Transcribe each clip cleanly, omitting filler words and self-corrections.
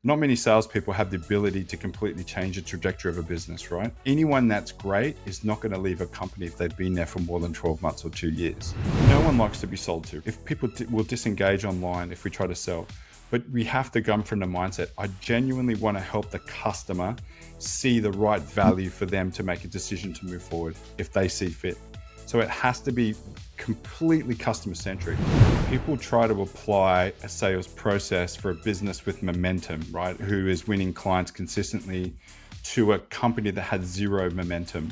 Not many salespeople have the ability to completely change the trajectory of a business, right? Anyone that's great is not going to leave a company if they've been there for more than 12 months or 2 years. No one likes to be sold to. If people will disengage online if we try to sell, but we have to come from the mindset, I genuinely want to help the customer see the right value for them to make a decision to move forward if they see fit. So it has to be completely customer centric. People try to apply a sales process for a business with momentum, right? Who is winning clients consistently, to a company that has zero momentum.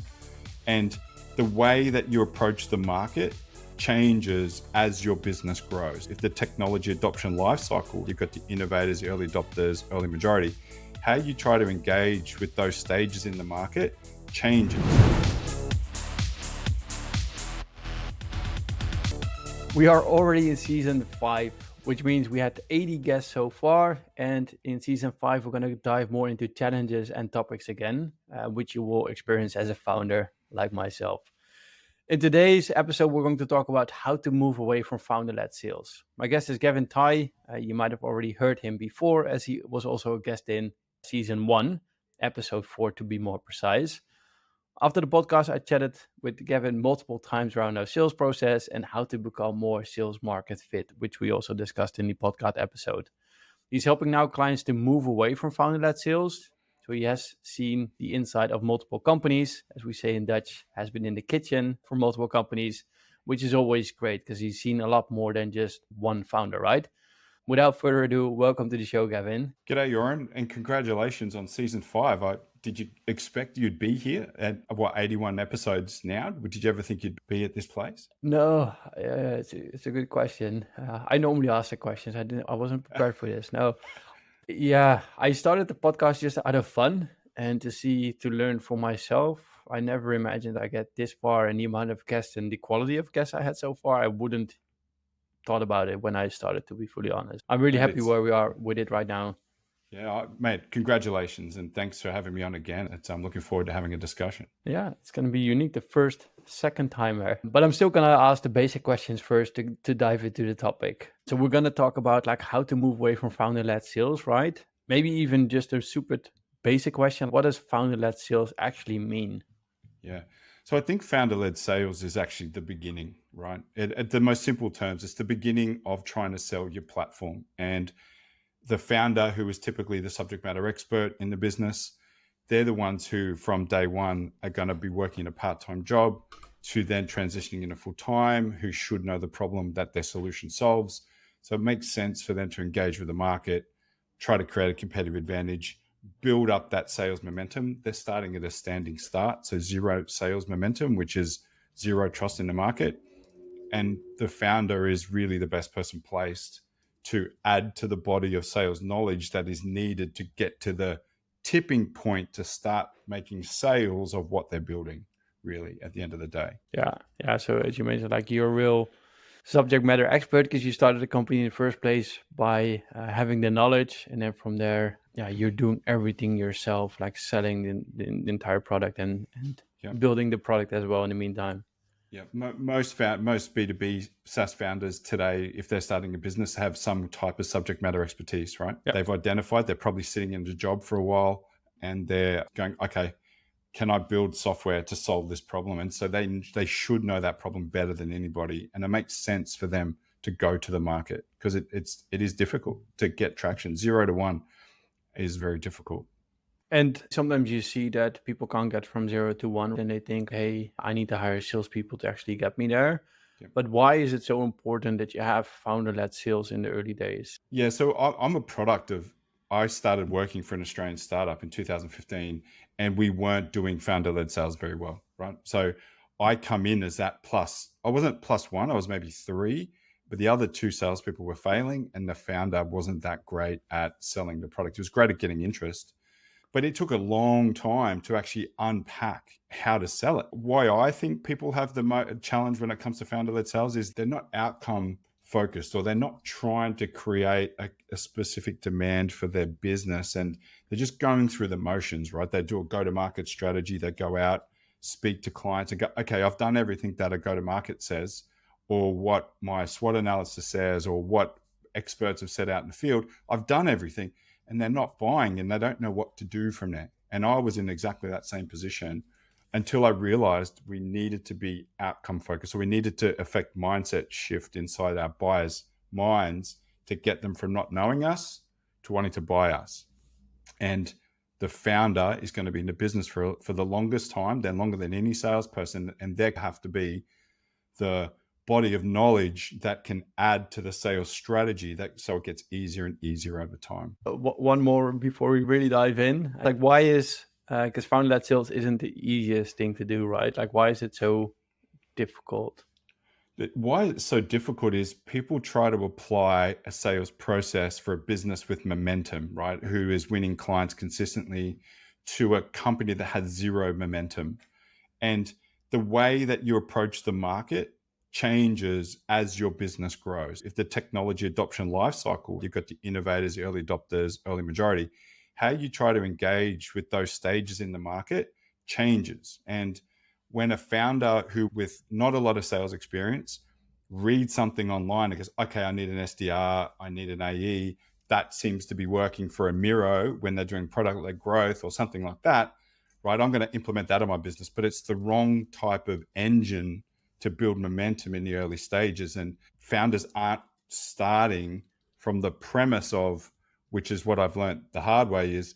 And the way that you approach the market changes as your business grows. If the technology adoption life cycle, you've got the innovators, early adopters, early majority, how you try to engage with those stages in the market changes. We are already in season 5, which means we had 80 guests so far. And in season 5, we're going to dive more into challenges and topics again, which you will experience as a founder like myself. In today's episode, we're going to talk about how to move away from founder-led sales. My guest is Gavin Tye. You might have already heard him before, as he was also a guest in season 1, episode 4 to be more precise. After the podcast, I chatted with Gavin multiple times around our sales process and how to become more sales market fit, which we also discussed in the podcast episode. He's helping now clients to move away from founder-led sales. So he has seen the inside of multiple companies, as we say in Dutch, has been in the kitchen for multiple companies, which is always great because he's seen a lot more than just one founder, right? Without further ado, welcome to the show, Gavin. G'day, Joran, and congratulations on season 5. Did you expect you'd be here at 81 episodes now? Did you ever think you'd be at this place? No, it's a good question. I normally ask the questions. I wasn't prepared for this. No, yeah, I started the podcast just out of fun and to learn for myself. I never imagined I get this far, and the amount of guests and the quality of guests I had so far, I wouldn't thought about it when I started, to be fully honest. I'm really happy where we are with it right now. Yeah, mate, congratulations, and thanks for having me on again. I'm looking forward to having a discussion. Yeah, it's going to be unique, the second timer. But I'm still going to ask the basic questions first to dive into the topic. So we're going to talk about like how to move away from founder-led sales, right? Maybe even just a super basic question. What does founder-led sales actually mean? Yeah. So I think founder-led sales is actually the beginning, right? At the most simple terms, it's the beginning of trying to sell your platform. And the founder, who is typically the subject matter expert in the business, they're the ones who from day one are going to be working a part-time job to then transitioning into full-time, who should know the problem that their solution solves. So it makes sense for them to engage with the market, try to create a competitive advantage, build up that sales momentum. They're starting at a standing start. So zero sales momentum, which is zero trust in the market. And the founder is really the best person placed to add to the body of sales knowledge that is needed to get to the tipping point to start making sales of what they're building, really, at the end of the day. Yeah. So as you mentioned, like you're a real subject matter expert because you started the company in the first place by having the knowledge, and then from there, you're doing everything yourself, like selling the entire product and building the product as well in the meantime. Yeah, most B2B SaaS founders today, if they're starting a business, have some type of subject matter expertise, right? Yep. They've identified they're probably sitting in a job for a while and they're going, okay, can I build software to solve this problem? And so they should know that problem better than anybody. And it makes sense for them to go to the market because it is difficult to get traction. 0 to 1 is very difficult. And sometimes you see that people can't get from 0 to 1 and they think, hey, I need to hire salespeople to actually get me there. Yep. But why is it so important that you have founder-led sales in the early days? Yeah, so I'm a product of, I started working for an Australian startup in 2015 and we weren't doing founder-led sales very well, right? So I come in as that plus. I wasn't +1, I was maybe 3, but the other 2 salespeople were failing and the founder wasn't that great at selling the product. He was great at getting interest. But it took a long time to actually unpack how to sell it. Why I think people have the challenge when it comes to founder-led sales is they're not outcome focused, or they're not trying to create a specific demand for their business. And they're just going through the motions, right? They do a go-to-market strategy. They go out, speak to clients and go, okay, I've done everything that a go-to-market says, or what my SWOT analysis says, or what experts have set out in the field. I've done everything. and they're not buying and they don't know what to do from there. And I was in exactly that same position until I realized we needed to be outcome focused. So we needed to affect mindset shift inside our buyers' minds to get them from not knowing us to wanting to buy us. And the founder is going to be in the business for the longest time, then longer than any salesperson, and they have to be the body of knowledge that can add to the sales strategy, that so it gets easier and easier over time. One more before we really dive in. Like, why is because founder-led sales isn't the easiest thing to do, right? Like, why is it so difficult? Why it's so difficult is people try to apply a sales process for a business with momentum, right? Who is winning clients consistently, to a company that has zero momentum. And the way that you approach the market changes as your business grows. If the technology adoption life cycle, you've got the innovators, the early adopters, early majority, how you try to engage with those stages in the market changes. And when a founder who with not a lot of sales experience reads something online and goes, okay, I need an SDR, I need an AE, that seems to be working for a Miro when they're doing product-led growth or something like that, right? I'm going to implement that in my business, but it's the wrong type of engine to build momentum in the early stages. And founders aren't starting from the premise of, which is what I've learned the hard way, is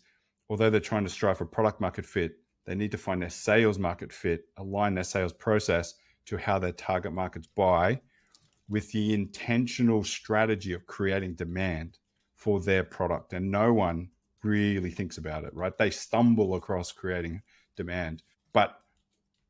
although they're trying to strive for product market fit, they need to find their sales market fit, align their sales process to how their target markets buy, with the intentional strategy of creating demand for their product. And no one really thinks about it, right? They stumble across creating demand. But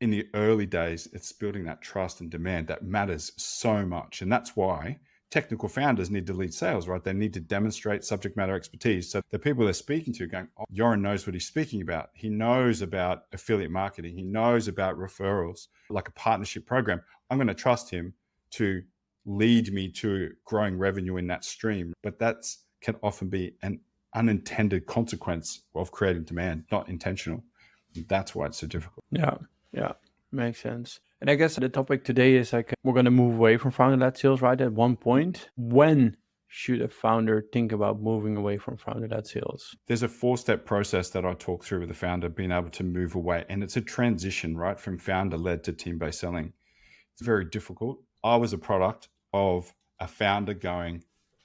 in the early days, it's building that trust and demand that matters so much. And that's why technical founders need to lead sales, right? They need to demonstrate subject matter expertise. So the people they're speaking to going, oh, Joran knows what he's speaking about. He knows about affiliate marketing. He knows about referrals, like a partnership program. I'm going to trust him to lead me to growing revenue in that stream. But that can often be an unintended consequence of creating demand, not intentional. That's why it's so difficult. Yeah, makes sense. And I guess the topic today is like, we're going to move away from founder-led sales, right? At one point, when should a founder think about moving away from founder-led sales? There's a 4-step process that I talk through with the founder, being able to move away. And it's a transition, right? From founder-led to team-based selling. It's very difficult. I was a product of a founder going,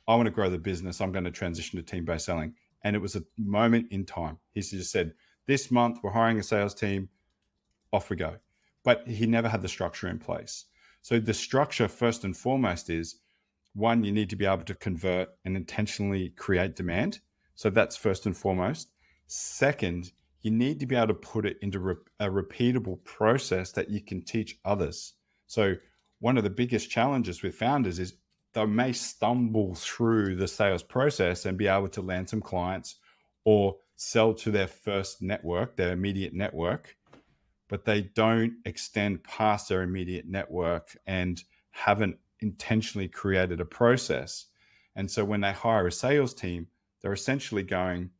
I want to grow the business. I'm going to transition to team-based selling. And it was a moment in time. He just said, this month we're hiring a sales team, off we go. But he never had the structure in place. So the structure, first and foremost, is one, you need to be able to convert and intentionally create demand. So that's first and foremost. Second, you need to be able to put it into a repeatable process that you can teach others. So one of the biggest challenges with founders is they may stumble through the sales process and be able to land some clients or sell to their first network, their immediate network, but they don't extend past their immediate network and haven't intentionally created a process. And so when they hire a sales team, they're essentially going,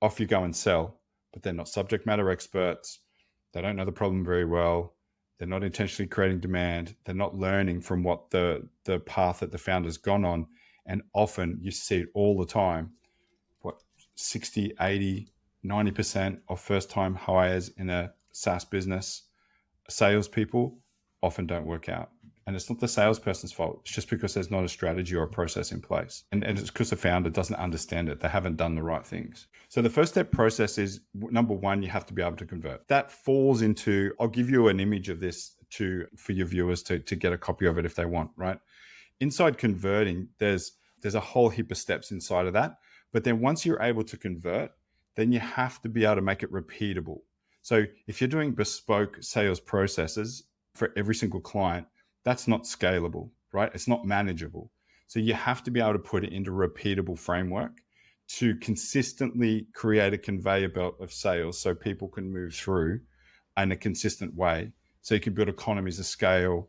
off you go and sell, but they're not subject matter experts. They don't know the problem very well. They're not intentionally creating demand. They're not learning from what the path that the founder's gone on. And often you see it all the time, 60, 80, 90% of first-time hires in a SaaS business, salespeople often don't work out. And it's not the salesperson's fault. It's just because there's not a strategy or a process in place. And it's because the founder doesn't understand it. They haven't done the right things. So the first step process is, number one, you have to be able to convert. That falls into, I'll give you an image of this for your viewers to get a copy of it if they want, right? Inside converting, there's a whole heap of steps inside of that. But then once you're able to convert, then you have to be able to make it repeatable. So if you're doing bespoke sales processes for every single client, that's not scalable, right? It's not manageable. So you have to be able to put it into a repeatable framework to consistently create a conveyor belt of sales so people can move through in a consistent way. So you can build economies of scale.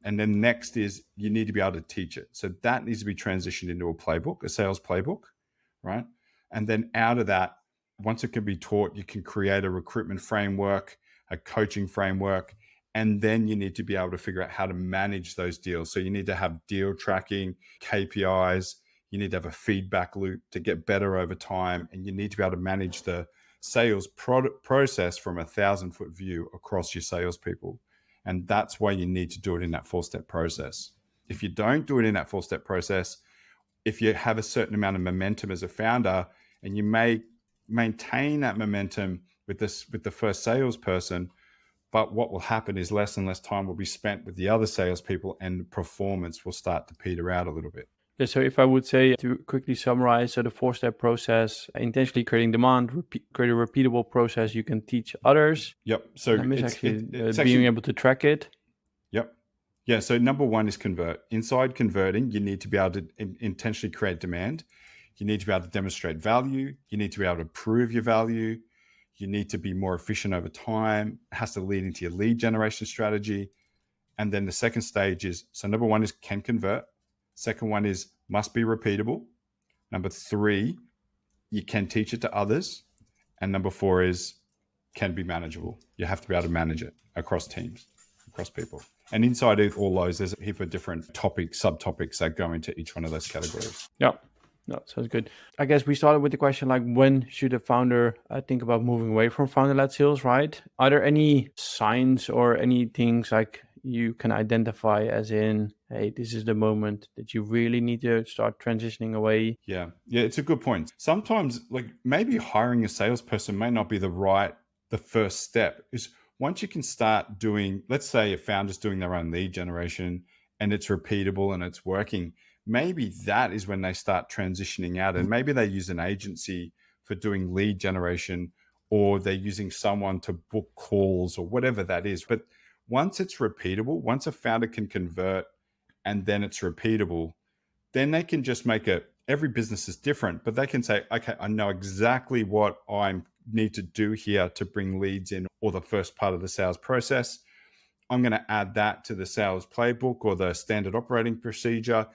And then next is you need to be able to teach it. So that needs to be transitioned into a playbook, a sales playbook, right? And then out of that, once it can be taught, you can create a recruitment framework, a coaching framework, and then you need to be able to figure out how to manage those deals. So you need to have deal tracking, KPIs. You need to have a feedback loop to get better over time. And you need to be able to manage the sales process from 1,000-foot view across your salespeople. And that's why you need to do it in that 4-step process. If you don't do it in that 4-step process, if you have a certain amount of momentum as a founder, and you may maintain that momentum with the first salesperson, but what will happen is less and less time will be spent with the other salespeople, and performance will start to peter out a little bit. Yeah, so if I would say to quickly summarize, so the 4-step process, intentionally creating demand, create a repeatable process you can teach others. Yep. So it's being able to track it. Yep. Yeah. So number one is convert. Inside converting, you need to be able to intentionally create demand. You need to be able to demonstrate value. You need to be able to prove your value. You need to be more efficient over time. It has to lead into your lead generation strategy. And then the second stage is, so number one is can convert. Second one is must be repeatable. Number three, you can teach it to others. And number four is can be manageable. You have to be able to manage it across teams, across people. And inside all those, there's a heap of different topics, subtopics that go into each one of those categories. Yeah. No, sounds good. I guess we started with the question, like, when should a founder think about moving away from founder-led sales, right? Are there any signs or any things like you can identify as in, hey, this is the moment that you really need to start transitioning away? Yeah, it's a good point. Sometimes, like, maybe hiring a salesperson may not be the first step. Is once you can start doing, let's say a founder's doing their own lead generation and it's repeatable and it's working, maybe that is when they start transitioning out, and maybe they use an agency for doing lead generation, or they're using someone to book calls or whatever that is. But once it's repeatable, once a founder can convert and then it's repeatable, then they can just make it. Every business is different, but they can say, okay, I know exactly what I need to do here to bring leads in, or the first part of the sales process. I'm going to add that to the sales playbook or the standard operating procedure.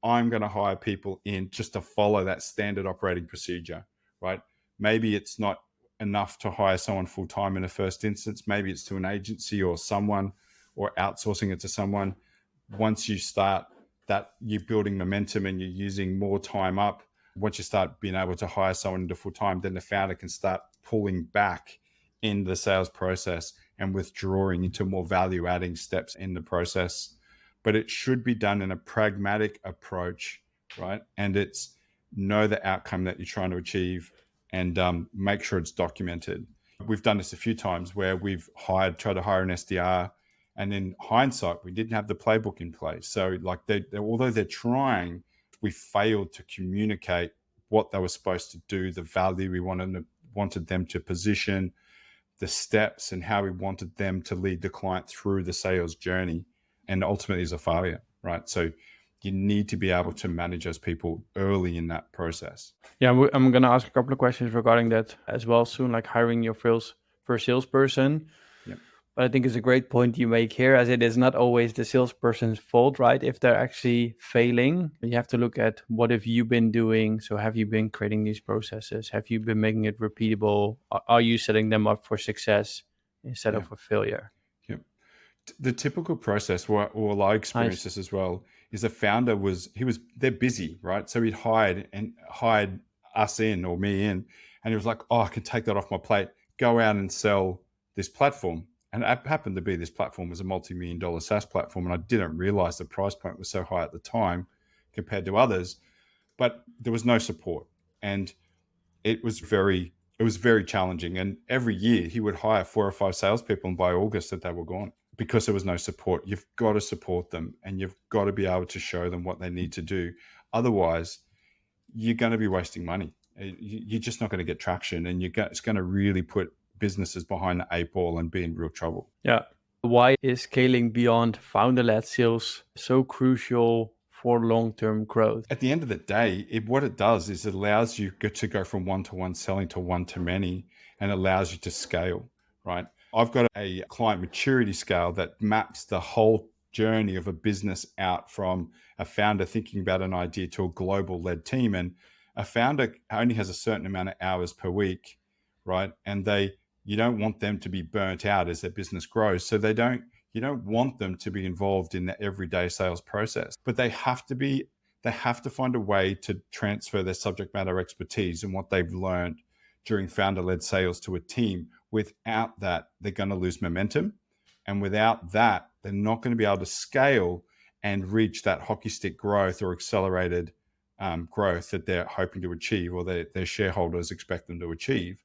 I'm going to hire people in just to follow that standard operating procedure, right? Maybe it's not enough to hire someone full-time in the first instance. Maybe it's to an agency or someone, or outsourcing it to someone. Once you start that, you're building momentum and you're using more time up. Once you start being able to hire someone into full-time, then the founder can start pulling back in the sales process and withdrawing into more value-adding steps in the process. But it should be done in a pragmatic approach, right? And it's know the outcome that you're trying to achieve, and make sure it's documented. We've done this a few times where we've tried to hire an SDR, and in hindsight, we didn't have the playbook in place. So like although they're trying, we failed to communicate what they were supposed to do, the value we wanted them to position, the steps, and how we wanted them to lead the client through the sales journey. And ultimately is a failure, right? So you need to be able to manage those people early in that process. Yeah, I'm going to ask a couple of questions regarding that as well soon, like hiring your first salesperson. Yep. But I think it's a great point you make here, as it is not always the salesperson's fault, right? If they're actually failing, you have to look at what have you been doing? So have you been creating these processes? Have you been making it repeatable? Are you setting them up for success instead of a failure? The typical process, or I experienced this as well, is a founder they're busy, right? So he'd hired us in, or me in, and he was like, oh, I can take that off my plate, go out and sell this platform. And it happened to be this platform was a multi-million-dollar SaaS platform, and I didn't realize the price point was so high at the time compared to others, but there was no support. And it was very challenging. And every year he would hire 4 or 5 salespeople, and by August that they were gone, because there was no support. You've got to support them, and you've got to be able to show them what they need to do. Otherwise, you're going to be wasting money. You're just not going to get traction, and it's going to really put businesses behind the 8 ball and be in real trouble. Yeah. Why is scaling beyond founder-led sales so crucial for long-term growth? At the end of the day, what it does is it allows you to go from one-to-one selling to one-to-many, and allows you to scale, right? I've got a client maturity scale that maps the whole journey of a business out from a founder thinking about an idea to a global led team. And a founder only has a certain amount of hours per week, right? And you don't want them to be burnt out as their business grows. So you don't want them to be involved in the everyday sales process, but they have to be They have to find a way to transfer their subject matter expertise and what they've learned during founder-led sales to a team. Without that, they're going to lose momentum. And without that, they're not going to be able to scale and reach that hockey stick growth or accelerated growth that they're hoping to achieve, or their shareholders expect them to achieve.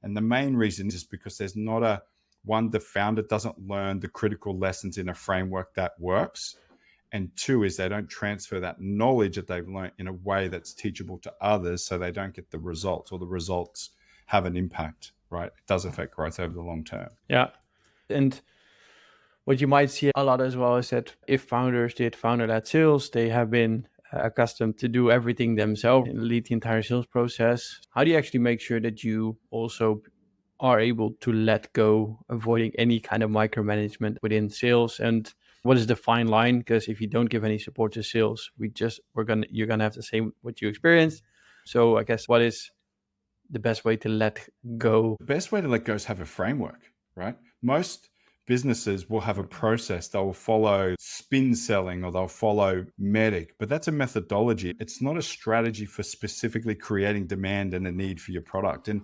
And the main reason is because there's not the founder doesn't learn the critical lessons in a framework that works. And two is they don't transfer that knowledge that they've learned in a way that's teachable to others, so they don't get the results, or the results have an impact, right? It does affect growth over the long term. Yeah. And what you might see a lot as well is that if founders did founder-led sales, they have been accustomed to do everything themselves and lead the entire sales process. How do you actually make sure that you also are able to let go, avoiding any kind of micromanagement within sales? And what is the fine line? Because if you don't give any support to sales, you're gonna have the same what you experienced. So I guess what is the best way to let go? The best way to let go is have a framework, right? Most businesses will have a process. They will follow spin selling, or they'll follow MEDDIC, but that's a methodology. It's not a strategy for specifically creating demand and a need for your product. And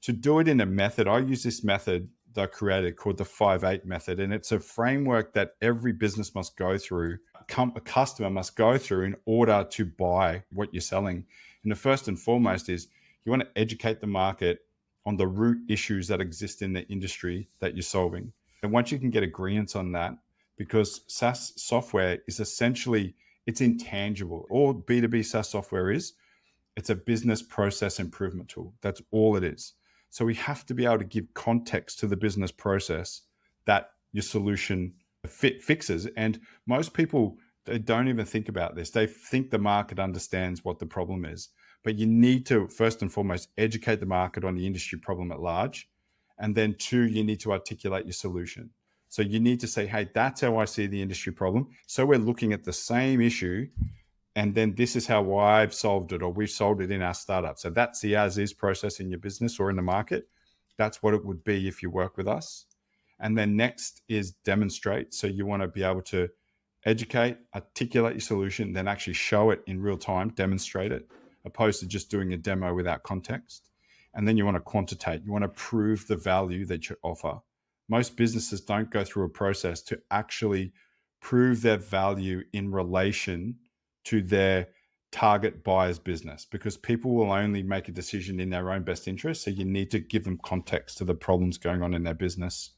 to do it in a method, I use this method that I created called the 5-8 method. And it's a framework that every business must go through, a customer must go through in order to buy what you're selling. And the first and foremost is you want to educate the market on the root issues that exist in the industry that you're solving. And once you can get agreements on that, because SaaS software is essentially, it's intangible. All B2B SaaS software is, it's a business process improvement tool. That's all it is. So we have to be able to give context to the business process that your solution fixes. And most people, they don't even think about this. They think the market understands what the problem is. But you need to, first and foremost, educate the market on the industry problem at large. And then two, you need to articulate your solution. So you need to say, hey, that's how I see the industry problem. So we're looking at the same issue, and then this is how I've solved it, or we've solved it in our startup. So that's the as-is process in your business or in the market. That's what it would be if you work with us. And then next is demonstrate. So you want to be able to educate, articulate your solution, then actually show it in real time, demonstrate it, opposed to just doing a demo without context. And then you want to quantitate. You want to prove the value that you offer. Most businesses don't go through a process to actually prove their value in relation to their target buyer's business, because people will only make a decision in their own best interest. So you need to give them context to the problems going on in their business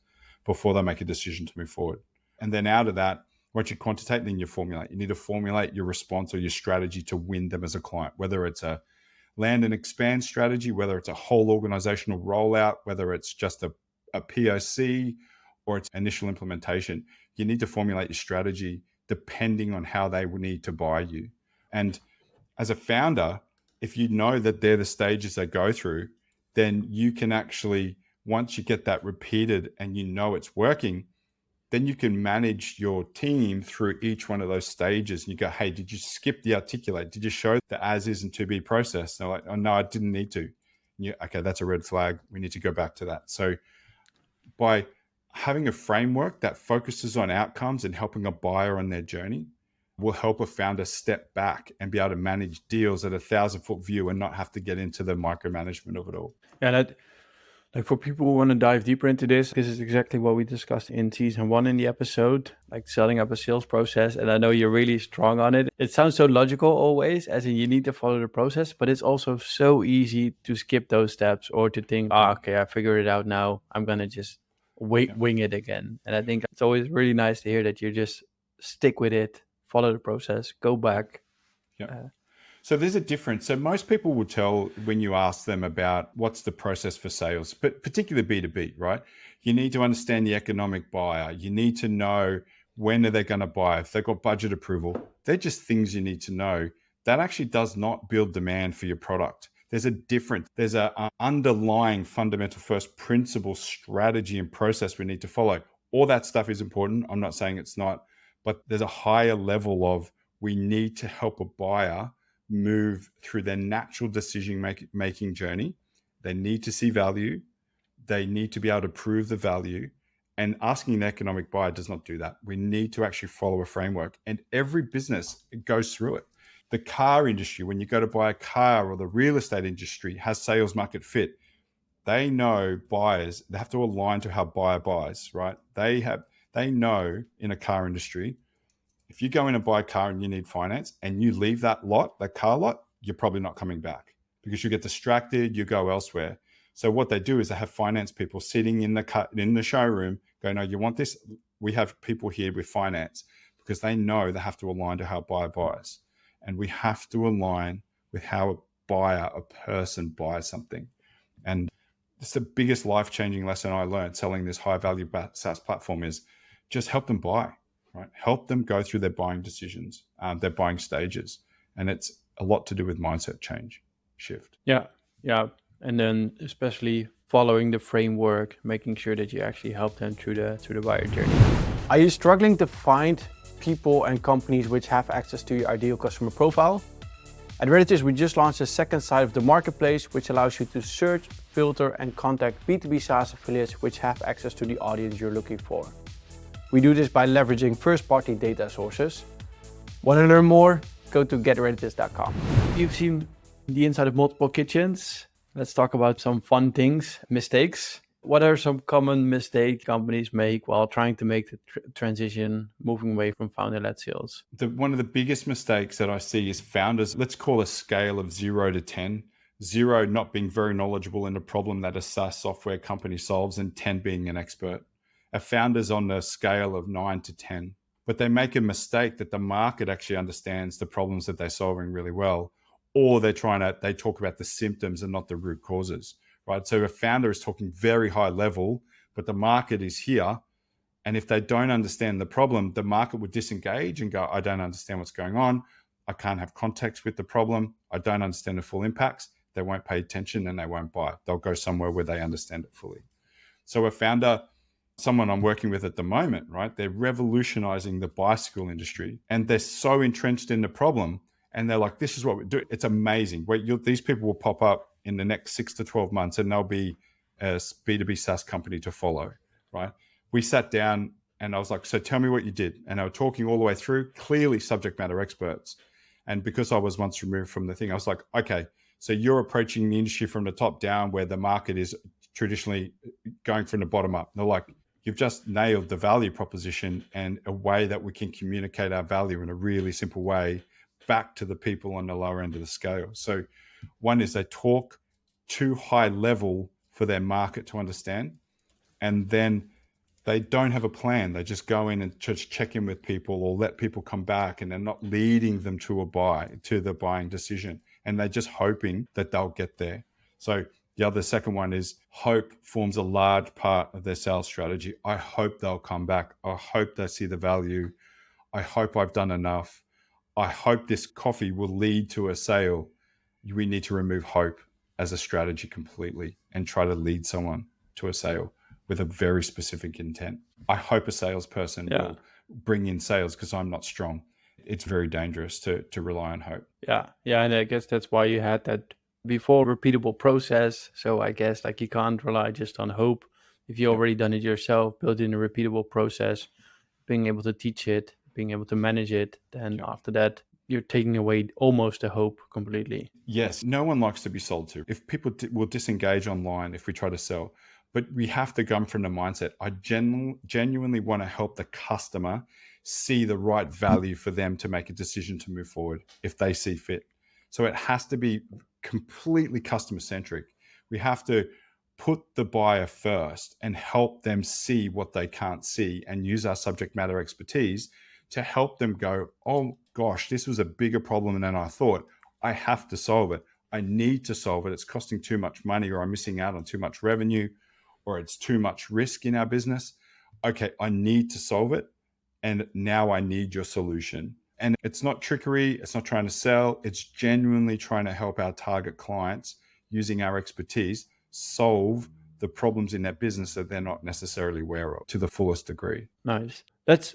before they make a decision to move forward. And then out of that, once you quantitate, then you formulate. You need to formulate your response or your strategy to win them as a client, whether it's a land and expand strategy, whether it's a whole organizational rollout, whether it's just a POC or it's initial implementation. You need to formulate your strategy depending on how they will need to buy you. And as a founder, if you know that they're the stages they go through, then you can actually, once you get that repeated and you know it's working, then you can manage your team through each one of those stages. And you go, hey, did you skip the articulate? Did you show the as is and to be process? And they're like, oh, no, I didn't need to. Okay, that's a red flag. We need to go back to that. So by having a framework that focuses on outcomes and helping a buyer on their journey will help a founder step back and be able to manage deals at a 1,000-foot view and not have to get into the micromanagement of it all. Yeah, like for people who want to dive deeper into this is exactly what we discussed in season 1 in the episode, like setting up a sales process. And I know you're really strong on it. It sounds so logical always, as in you need to follow the process, but it's also so easy to skip those steps or to think, okay, I figured it out now. I'm going to just wing it again. And I think it's always really nice to hear that you just stick with it, follow the process, go back. So there's a difference. So most people will tell when you ask them about what's the process for sales, but particularly B2B, right? You need to understand the economic buyer. You need to know when are they going to buy. If they've got budget approval, they're just things you need to know. That actually does not build demand for your product. There's an underlying fundamental first principle strategy and process we need to follow. All that stuff is important. I'm not saying it's not, but there's a higher level of we need to help a buyer move through their natural decision-making journey. They need to see value. They need to be able to prove the value. And asking an economic buyer does not do that. We need to actually follow a framework. And every business goes through it. The car industry, when you go to buy a car, or the real estate industry has sales market fit. They know buyers, they have to align to how buyer buys, right? They know in a car industry, if you go in and buy a car and you need finance and you leave that car lot, you're probably not coming back because you get distracted, you go elsewhere. So what they do is they have finance people sitting in the showroom going, no, you want this? We have people here with finance, because they know they have to align to how buyer buys. And we have to align with how a person buys something. And it's the biggest life-changing lesson I learned selling this high-value SaaS platform is just help them buy, right? Help them go through their buying decisions, their buying stages. And it's a lot to do with mindset shift. Yeah. And then especially following the framework, making sure that you actually help them through the buyer journey. Are you struggling to find people and companies which have access to your ideal customer profile? At Reditus, we just launched the second side of the marketplace, which allows you to search, filter, and contact B2B SaaS affiliates which have access to the audience you're looking for. We do this by leveraging first-party data sources. Want to learn more? Go to getreditus.com. You've seen the inside of multiple kitchens. Let's talk about some fun things, mistakes. What are some common mistakes companies make while trying to make the transition, moving away from founder-led sales? One of the biggest mistakes that I see is founders, let's call a scale of 0 to 10. 0 not being very knowledgeable in a problem that a SaaS software company solves, and 10 being an expert. A founder's on the scale of 9 to 10. But they make a mistake that the market actually understands the problems that they're solving really well, or they talk about the symptoms and not the root causes. Right. So a founder is talking very high level, but the market is here. And if they don't understand the problem, the market would disengage and go, I don't understand what's going on. I can't have context with the problem. I don't understand the full impacts. They won't pay attention and they won't buy. They'll go somewhere where they understand it fully. So a founder, someone I'm working with at the moment, right, they're revolutionizing the bicycle industry, and they're so entrenched in the problem. And they're like, this is what we do. It's amazing. These people will pop up in the next 6 to 12 months and they'll be a B2B SaaS company to follow, right? We sat down and I was like, so tell me what you did. And they were talking all the way through, clearly subject matter experts. And because I was once removed from the thing, I was like, okay, so you're approaching the industry from the top down where the market is traditionally going from the bottom up. And they're like, you've just nailed the value proposition and a way that we can communicate our value in a really simple way back to the people on the lower end of the scale. So one is they talk too high level for their market to understand. And then they don't have a plan. They just go in and just check in with people or let people come back, and they're not leading them to the buying decision. And they're just hoping that they'll get there. So the second one is hope forms a large part of their sales strategy. I hope they'll come back. I hope they see the value. I hope I've done enough. I hope this coffee will lead to a sale. We need to remove hope as a strategy completely and try to lead someone to a sale with a very specific intent. I hope a salesperson will bring in sales because I'm not strong. It's very dangerous to rely on hope. Yeah. And I guess that's why you had that before repeatable process. So I guess like you can't rely just on hope. If you already done it yourself, build in a repeatable process, being able to teach it, being able to manage it, then after that, you're taking away almost the hope completely. Yes, no one likes to be sold to. If people will disengage online if we try to sell, but we have to come from the mindset. I genuinely want to help the customer see the right value for them to make a decision to move forward if they see fit. So it has to be completely customer centric. We have to put the buyer first and help them see what they can't see and use our subject matter expertise to help them go, oh gosh, this was a bigger problem than I thought. I have to solve it. I need to solve it. It's costing too much money, or I'm missing out on too much revenue, or it's too much risk in our business. Okay, I need to solve it. And now I need your solution. And it's not trickery. It's not trying to sell. It's genuinely trying to help our target clients using our expertise solve the problems in their business that they're not necessarily aware of to the fullest degree. Nice. Let's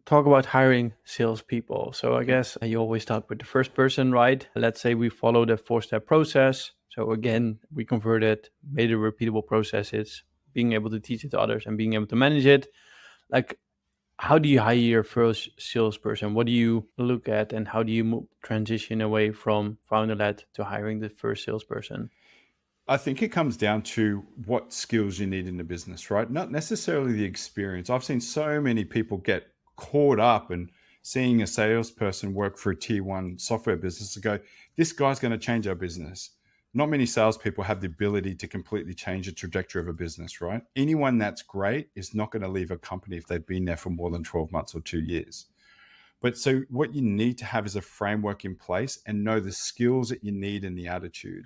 talk about hiring salespeople. So I guess you always start with the first person, right? Let's say we follow the 4-step process. So again, we converted, made a repeatable processes, being able to teach it to others and being able to manage it. Like, How do you hire your first salesperson? What do you look at, and how do you transition away from founder-led to hiring the first salesperson? I think it comes down to what skills you need in the business, right? Not necessarily the experience. I've seen so many people get caught up in seeing a salesperson work for a tier one software business to go, this guy's going to change our business. Not many salespeople have the ability to completely change the trajectory of a business, right? Anyone that's great is not going to leave a company if they've been there for more than 12 months or 2 years. But so what you need to have is a framework in place and know the skills that you need and the attitude.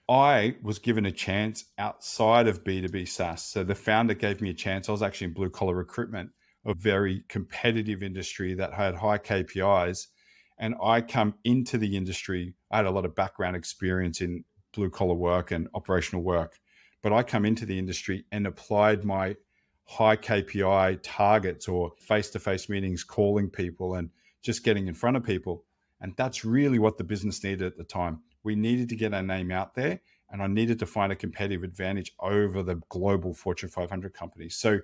I was given a chance outside of B2B SaaS. So the founder gave me a chance. I was actually in blue collar recruitment, a very competitive industry that had high KPIs. And I come into the industry. I had a lot of background experience in blue collar work and operational work, but I come into the industry and applied my high KPI targets or face-to-face meetings, calling people and just getting in front of people. And that's really what the business needed at the time. We needed to get our name out there, and I needed to find a competitive advantage over the global Fortune 500 companies. So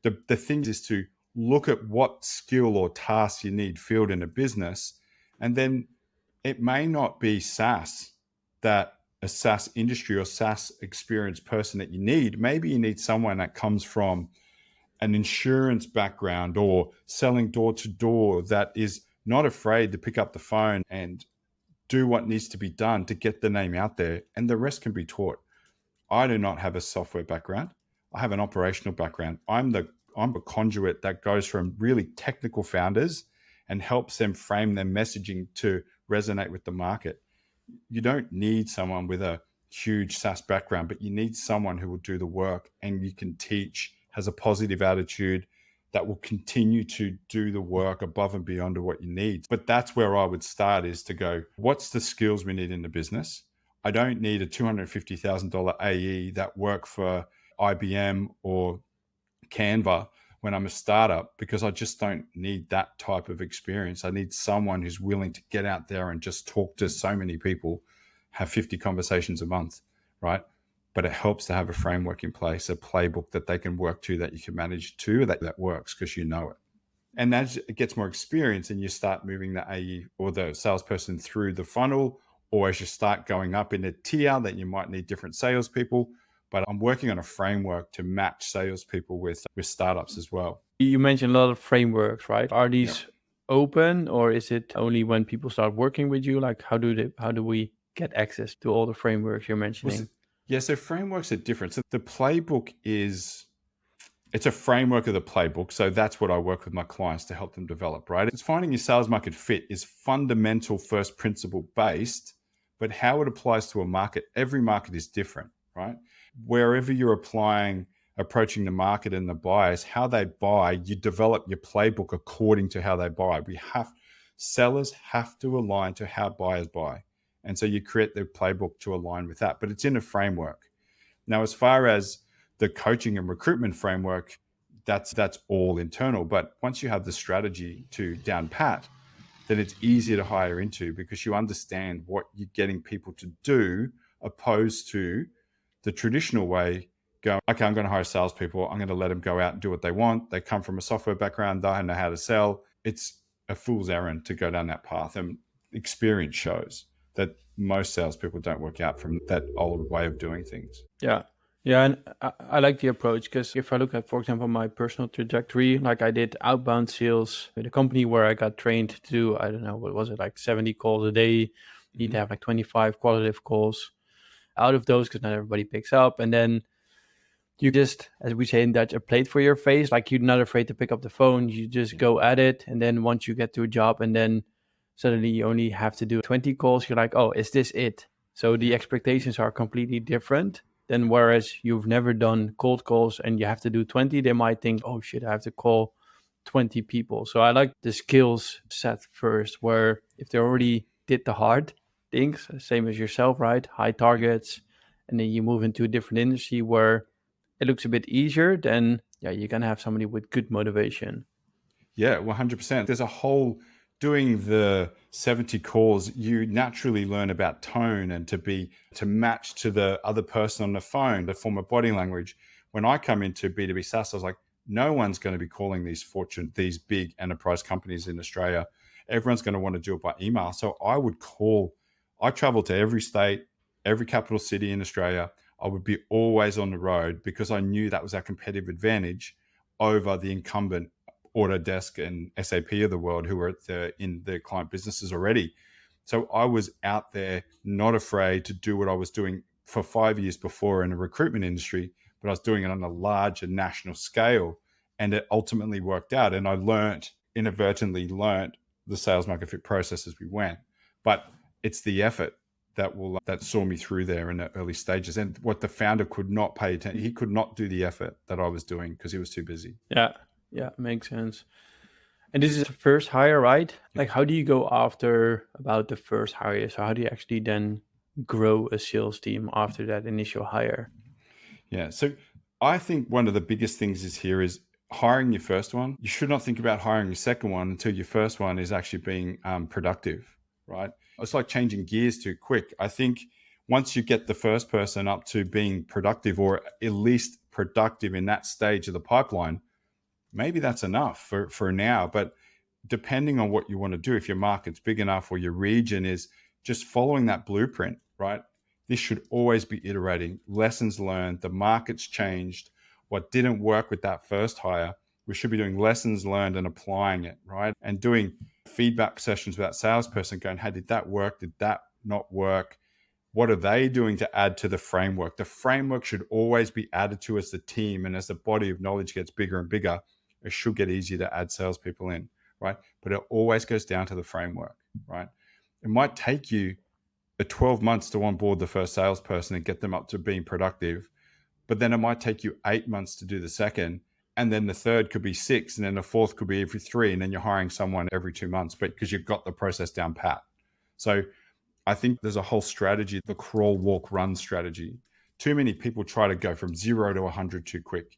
the thing is to look at what skill or task you need filled in a business, and then it may not be SaaS, that a SaaS industry or SaaS experienced person that you need. Maybe you need someone that comes from an insurance background or selling door to door, that is not afraid to pick up the phone and do what needs to be done to get the name out there, and the rest can be taught. I do not have a software background. I have an operational background. I'm a conduit that goes from really technical founders and helps them frame their messaging to resonate with the market. You don't need someone with a huge SaaS background, but you need someone who will do the work and you can teach, has a positive attitude, that will continue to do the work above and beyond what you need. But that's where I would start, is to go, what's the skills we need in the business? I don't need a $250,000 AE that work for IBM or Canva when I'm a startup, because I just don't need that type of experience. I need someone who's willing to get out there and just talk to so many people, have 50 conversations a month, right? But it helps to have a framework in place, a playbook that they can work to, that you can manage to, that works because you know it. And as it gets more experience and you start moving the AE or the salesperson through the funnel, or as you start going up in a tier, that you might need different salespeople. But I'm working on a framework to match salespeople with startups as well. You mentioned a lot of frameworks, right? Are these open, or is it only when people start working with you? Like how do we get access to all the frameworks you're mentioning? So frameworks are different. So the playbook it's a framework of the playbook. So that's what I work with my clients to help them develop, right? It's finding your sales market fit is fundamental, first principle based, but how it applies to a market, every market is different, right? Wherever you're approaching the market and the buyers, how they buy, you develop your playbook according to how they buy. Sellers have to align to how buyers buy. And so you create the playbook to align with that, but it's in a framework. Now, as far as the coaching and recruitment framework, that's all internal. But once you have the strategy to down pat, then it's easier to hire into, because you understand what you're getting people to do, opposed to the traditional way, going, okay, I'm going to hire salespeople. I'm going to let them go out and do what they want. They come from a software background. They know how to sell. It's a fool's errand to go down that path. And experience shows that most salespeople don't work out from that old way of doing things. Yeah. Yeah, and I like the approach, because if I look at, for example, my personal trajectory, like I did outbound sales with a company where I got trained to do, I don't know, what was it, like 70 calls a day. You need to have like 25 qualitative calls out of those, because not everybody picks up. And then you just, as we say in Dutch, a plate for your face. Like you're not afraid to pick up the phone. You just go at it. And then once you get to a job and then suddenly you only have to do 20 calls, you're like, oh, is this it? So the expectations are completely different. Then whereas you've never done cold calls and you have to do 20, they might think, oh shit, I have to call 20 people. So I like the skills set first, where if they already did the hard things, same as yourself, right? High targets, and then you move into a different industry where it looks a bit easier, then you're going to have somebody with good motivation. Yeah, 100%. There's a whole, doing the 70 calls, you naturally learn about tone and to match to the other person on the phone, the form of body language. When I come into B2B SaaS, I was like, No one's going to be calling these big enterprise companies in Australia. Everyone's going to want to do it by email. So I travel to every state, every capital city in Australia. I would be always on the road because I knew that was our competitive advantage over the incumbent Autodesk and SAP of the world who were in the client businesses already. So I was out there, not afraid to do what I was doing for 5 years before in the recruitment industry, but I was doing it on a larger national scale, and it ultimately worked out. And I inadvertently learned the sales market fit process as we went. But it's the effort that saw me through there in the early stages. And what the founder could not pay attention, he could not do the effort that I was doing because he was too busy. Yeah, makes sense. And this is the first hire, right? Like, how do you go after about the first hire? So how do you actually then grow a sales team after that initial hire? Yeah. So I think one of the biggest things is hiring your first one. You should not think about hiring your second one until your first one is actually being productive, right? It's like changing gears too quick. I think once you get the first person up to being productive, or at least productive in that stage of the pipeline, maybe that's enough for now. But depending on what you want to do, if your market's big enough or your region is just following that blueprint, right? This should always be iterating, lessons learned, the market's changed. What didn't work with that first hire, we should be doing lessons learned and applying it, right? And doing feedback sessions with that salesperson going, hey, did that work? Did that not work? What are they doing to add to the framework? The framework should always be added to as the team. And as the body of knowledge gets bigger and bigger, it should get easier to add salespeople in, right? But it always goes down to the framework, right? It might take you 12 months to onboard the first salesperson and get them up to being productive, but then it might take you 8 months to do the second, and then the third could be 6, and then the fourth could be every 3, and then you're hiring someone every 2 months, but because you've got the process down pat. So I think there's a whole strategy, the crawl, walk, run strategy. Too many people try to go from 0 to 100 too quick.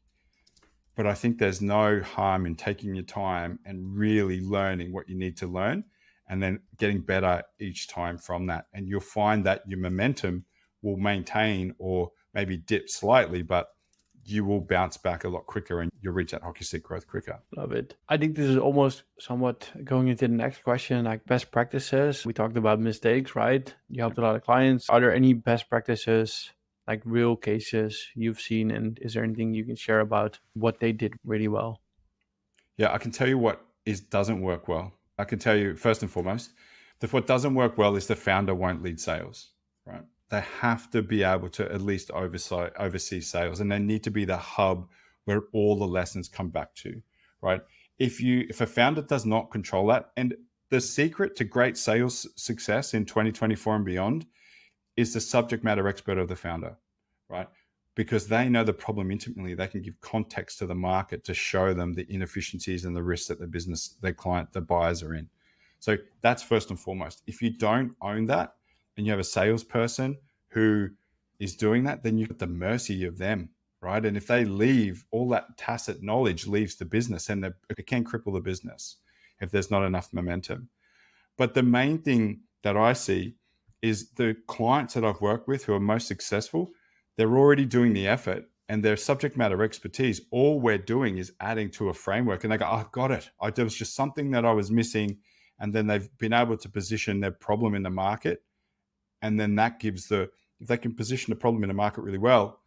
But I think there's no harm in taking your time and really learning what you need to learn, and then getting better each time from that. And you'll find that your momentum will maintain or maybe dip slightly, but you will bounce back a lot quicker and you'll reach that hockey stick growth quicker. Love it. I think this is almost somewhat going into the next question, like best practices. We talked about mistakes, right? You helped a lot of clients. Are there any best practices, like real cases you've seen? And is there anything you can share about what they did really well? Yeah, I can tell you what doesn't work well. I can tell you first and foremost, that what doesn't work well is the founder won't lead sales, right? They have to be able to at least oversee sales, and they need to be the hub where all the lessons come back to, right? If a founder does not control that, and the secret to great sales success in 2024 and beyond is the subject matter expert of the founder, right? Because they know the problem intimately. They can give context to the market to show them the inefficiencies and the risks that the business, their client, the buyers are in. So that's first and foremost. If you don't own that and you have a salesperson who is doing that, then you're at the mercy of them, right? And if they leave, all that tacit knowledge leaves the business, and it can cripple the business if there's not enough momentum. But the main thing that I see is the clients that I've worked with who are most successful, they're already doing the effort and their subject matter expertise. All we're doing is adding to a framework, and they go, oh, I've got it. There was just something that I was missing. And then they've been able to position their problem in the market. And then that gives if they can position the problem in the market really well,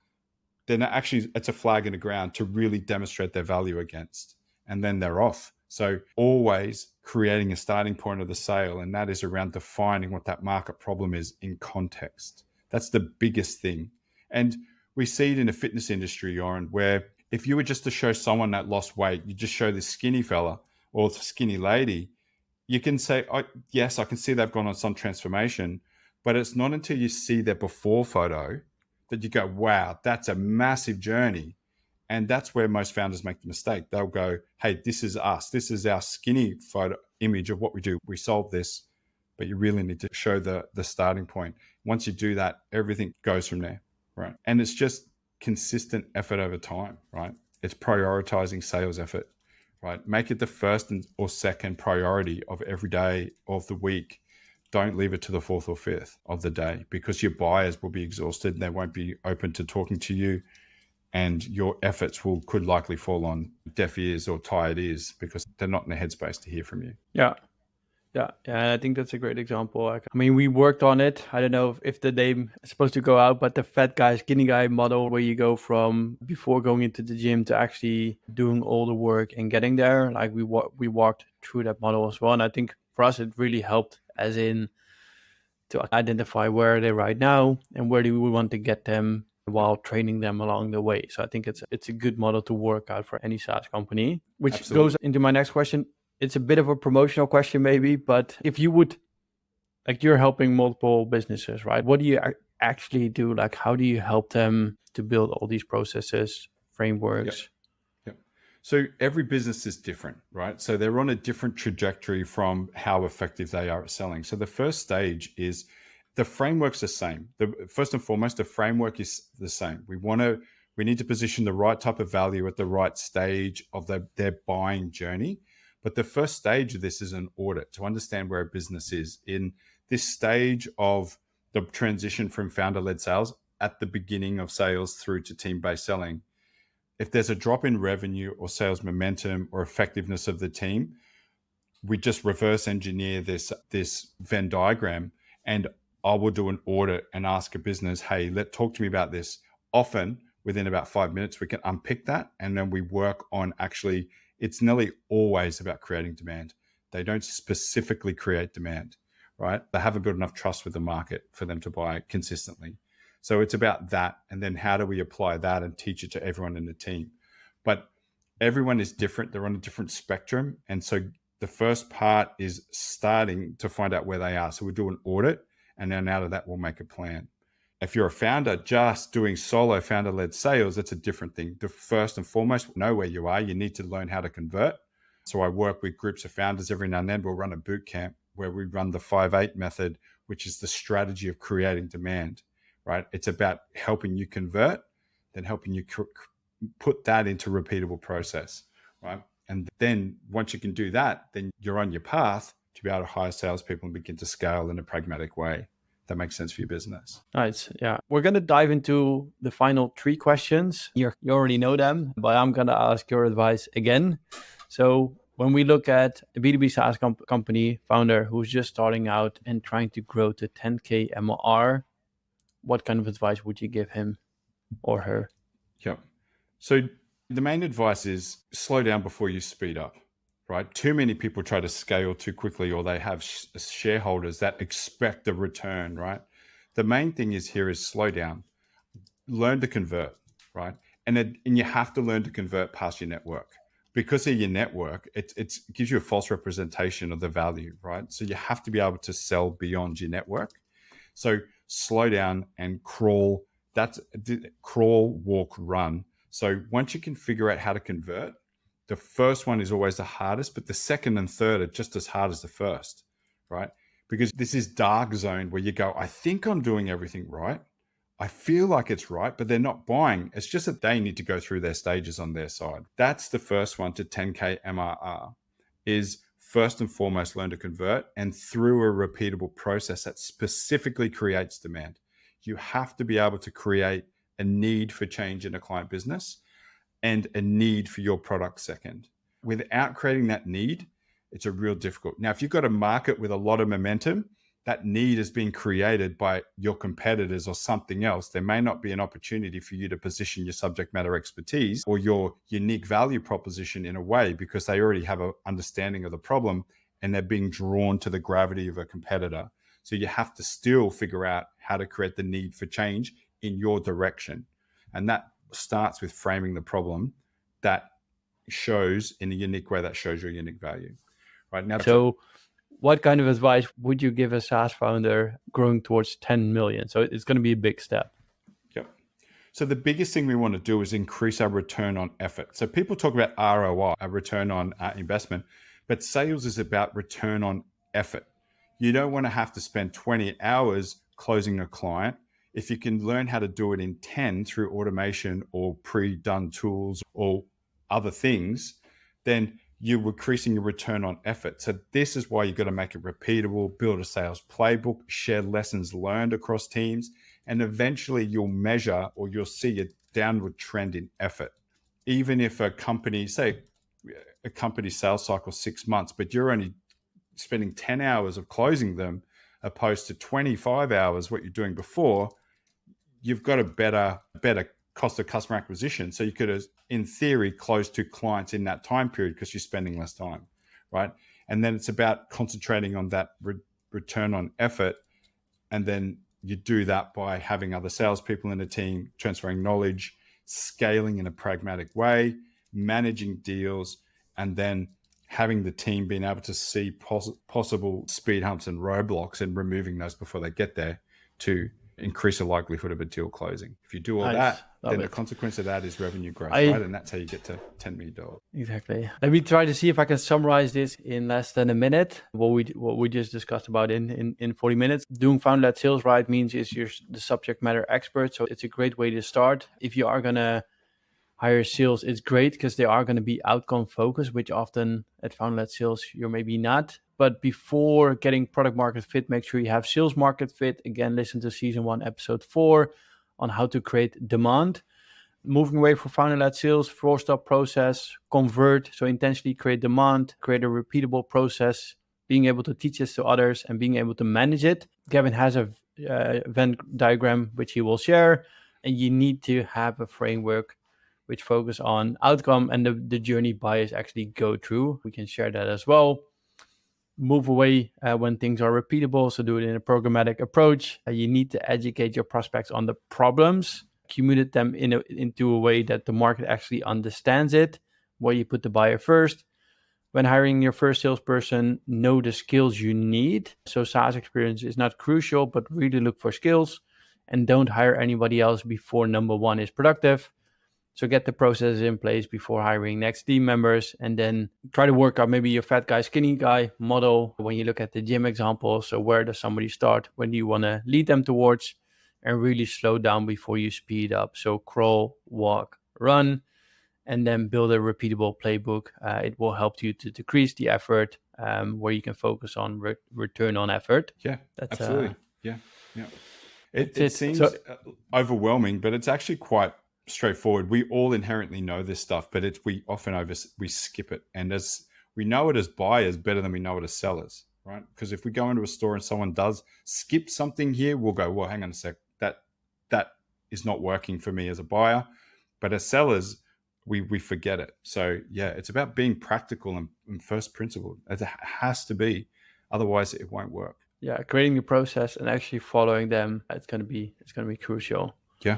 then it's a flag in the ground to really demonstrate their value against. And then they're off. So always creating a starting point of the sale, and that is around defining what that market problem is in context. That's the biggest thing. And we see it in the fitness industry, Joran, where if you were just to show someone that lost weight, you just show this skinny fella or skinny lady, you can say, oh, yes, I can see they've gone on some transformation, but it's not until you see their before photo that you go, wow, that's a massive journey. And that's where most founders make the mistake. They'll go, hey, this is us. This is our skinny photo image of what we do. We solve this, but you really need to show the starting point. Once you do that, everything goes from there, right? And it's just consistent effort over time, right? It's prioritizing sales effort, right? Make it the first or second priority of every day of the week. Don't leave it to the fourth or fifth of the day, because your buyers will be exhausted and they won't be open to talking to you. and your efforts could likely fall on deaf ears or tired ears because they're not in the headspace to hear from you. Yeah. Yeah, I think that's a great example. I mean, we worked on it. I don't know if the name is supposed to go out, but the fat guy, skinny guy model, where you go from before going into the gym to actually doing all the work and getting there. Like we walked through that model as well, and I think for us it really helped, as in to identify where they're right now and where do we want to get them while training them along the way. So I think it's a good model to work out for any SaaS company, which Absolutely. goes into my next question. It's a bit of a promotional question maybe, but if you would, like, you're helping multiple businesses, right? What do you actually do? Like, how do you help them to build all these processes, frameworks? Yep. So every business is different, right? So they're on a different trajectory from how effective they are at selling. So the first stage is the framework's the same. First and foremost, the framework is the same. We need to position the right type of value at the right stage of their buying journey. But the first stage of this is an audit to understand where a business is in this stage of the transition from founder-led sales at the beginning of sales through to team-based selling. If there's a drop in revenue or sales momentum or effectiveness of the team, we just reverse engineer this Venn diagram, and I will do an audit and ask a business, hey, talk to me about this. Often within about 5 minutes, we can unpick that, and then we work on actually. It's nearly always about creating demand. They don't specifically create demand, right? They haven't built enough trust with the market for them to buy consistently. So it's about that. And then how do we apply that and teach it to everyone in the team? But everyone is different. They're on a different spectrum. And so the first part is starting to find out where they are. So we'll do an audit, and then out of that, we'll make a plan. If you're a founder just doing solo founder-led sales, that's a different thing. The first and foremost, know where you are. You need to learn how to convert. So I work with groups of founders every now and then. We'll run a boot camp where we run the 5-8 method, which is the strategy of creating demand, right? It's about helping you convert, then helping you put that into repeatable process, right? And then once you can do that, then you're on your path to be able to hire salespeople and begin to scale in a pragmatic way that makes sense for your business. Nice. Yeah. We're going to dive into the final 3 questions. You already know them, but I'm going to ask your advice again. So when we look at a B2B SaaS company founder who's just starting out and trying to grow to 10K MRR, what kind of advice would you give him or her? Yep. So the main advice is slow down before you speed up. Right? Too many people try to scale too quickly, or they have shareholders that expect a return, right? The main thing is slow down, learn to convert, right? And you have to learn to convert past your network. Because of your network, it gives you a false representation of the value, right? So you have to be able to sell beyond your network. So slow down and crawl. That's crawl, walk, run. So once you can figure out how to convert, the first one is always the hardest, but the second and third are just as hard as the first, right? Because this is dark zone where you go, I think I'm doing everything right. I feel like it's right, but they're not buying. It's just that they need to go through their stages on their side. That's the first one to 10K MRR, is first and foremost, learn to convert, and through a repeatable process that specifically creates demand. You have to be able to create a need for change in a client business and a need for your product second. Without creating that need, it's a real difficult. Now, if you've got a market with a lot of momentum, that need is being created by your competitors or something else. There may not be an opportunity for you to position your subject matter expertise or your unique value proposition in a way because they already have an understanding of the problem and they're being drawn to the gravity of a competitor. So you have to still figure out how to create the need for change in your direction. And that starts with framing the problem that shows in a unique way that shows your unique value. Right now. So what kind of advice would you give a SaaS founder growing towards 10 million? So it's going to be a big step. Yep. So the biggest thing we want to do is increase our return on effort. So people talk about ROI, a return on investment, but sales is about return on effort. You don't want to have to spend 20 hours closing a client. If you can learn how to do it in 10 through automation or pre-done tools or other things, then you're increasing your return on effort. So this is why you've got to make it repeatable, build a sales playbook, share lessons learned across teams, and eventually you'll measure or you'll see downward trend in effort. Even if a company, say a company sales cycle 6 months, but you're only spending 10 hours of closing them opposed to 25 hours, what you're doing before, you've got a better cost of customer acquisition. So you could, in theory, close 2 clients in that time period because you're spending less time, right? And then it's about concentrating on that return on effort. And then you do that by having other salespeople in a team, transferring knowledge, scaling in a pragmatic way, managing deals, and then having the team being able to see possible speed humps and roadblocks and removing those before they get there to increase the likelihood of a deal closing. If you do all that, then the consequence of that is revenue growth, right? And that's how you get to $10 million. Exactly. Let me try to see if I can summarize this in less than a minute. What we just discussed about in 40 minutes. Doing founder-led sales right means you're the subject matter expert. So it's a great way to start. If you are going to hire sales, it's great because they are going to be outcome focused, which often at founder-led sales, you're maybe not. But before getting product market fit, make sure you have sales market fit. Again, listen to season 1, episode 4 on how to create demand. Moving away from founder-led sales, 4-step process, convert. So intentionally create demand, create a repeatable process, being able to teach this to others and being able to manage it. Gavin has a Venn diagram, which he will share. And you need to have a framework which focus on outcome and the journey buyers actually go through. We can share that as well. Move away when things are repeatable. So do it in a programmatic approach. You need to educate your prospects on the problems, communicate them into a way that the market actually understands it, where you put the buyer first. When hiring your first salesperson, know the skills you need. So SaaS experience is not crucial, but really look for skills and don't hire anybody else before number 1 is productive. So get the processes in place before hiring next team members, and then try to work out maybe your fat guy, skinny guy model. When you look at the gym example, so where does somebody start? When do you want to lead them towards? And really slow down before you speed up. So crawl, walk, run, and then build a repeatable playbook. It will help you to decrease the effort, where you can focus on return on effort. Yeah, that's absolutely. Yeah. It seems overwhelming, but it's actually quite straightforward. We all inherently know this stuff, but we often skip it. And as we know it as buyers better than we know it as sellers, right? Because if we go into a store and someone does skip something here, we'll go, well, hang on a sec, that is not working for me as a buyer. But as sellers, we forget it. So yeah, it's about being practical and first principle. It has to be, otherwise it won't work. Yeah, creating the process and actually following them, it's gonna be crucial. Yeah.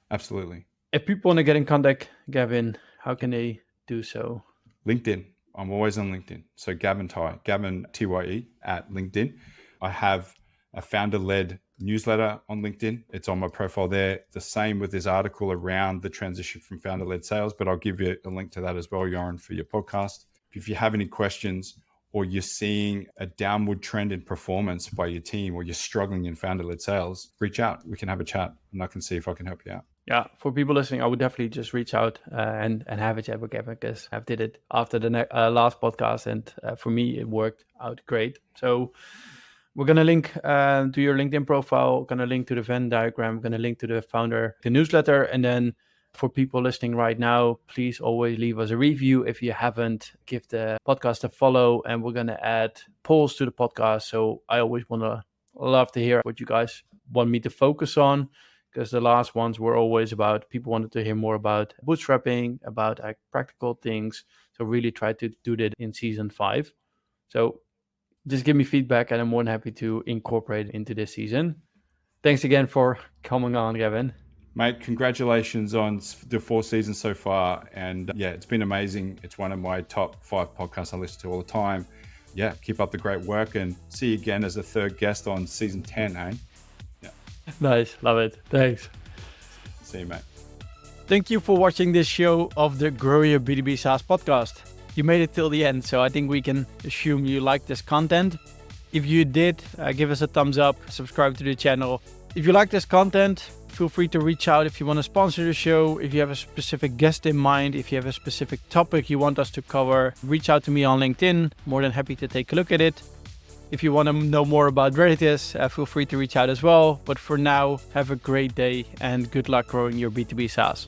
Absolutely. If people want to get in contact, Gavin, how can they do so? LinkedIn. I'm always on LinkedIn. So Gavin Tye, Gavin Tye at LinkedIn. I have a founder-led newsletter on LinkedIn. It's on my profile there. The same with this article around the transition from founder-led sales, but I'll give you a link to that as well, Joran, for your podcast. If you have any questions or you're seeing a downward trend in performance by your team or you're struggling in founder-led sales, reach out. We can have a chat and I can see if I can help you out. Yeah, for people listening, I would definitely just reach out and have a chat with Gavin, because I did it after the last podcast, and for me, it worked out great. So we're going to link to your LinkedIn profile, going to link to the Venn diagram, going to link to the newsletter. And then for people listening right now, please always leave us a review. If you haven't, give the podcast a follow, and we're going to add polls to the podcast. So I always love to hear what you guys want me to focus on, because the last ones were always about, people wanted to hear more about bootstrapping, about practical things. So really try to do that in season 5. So just give me feedback and I'm more than happy to incorporate it into this season. Thanks again for coming on, Gavin. Mate, congratulations on the 4 seasons so far. And yeah, it's been amazing. It's one of my top 5 podcasts I listen to all the time. Yeah, keep up the great work and see you again as a 3rd guest on season 10, eh? Yeah. Nice. Love it. Thanks. See you, mate. Thank you for watching this show of the Grow Your B2B SaaS podcast. You made it till the end, so I think we can assume you like this content. If you did, give us a thumbs up, subscribe to the channel. If you like this content, feel free to reach out if you want to sponsor the show. If you have a specific guest in mind, if you have a specific topic you want us to cover, reach out to me on LinkedIn. More than happy to take a look at it. If you want to know more about Reditus, feel free to reach out as well. But for now, have a great day and good luck growing your B2B SaaS.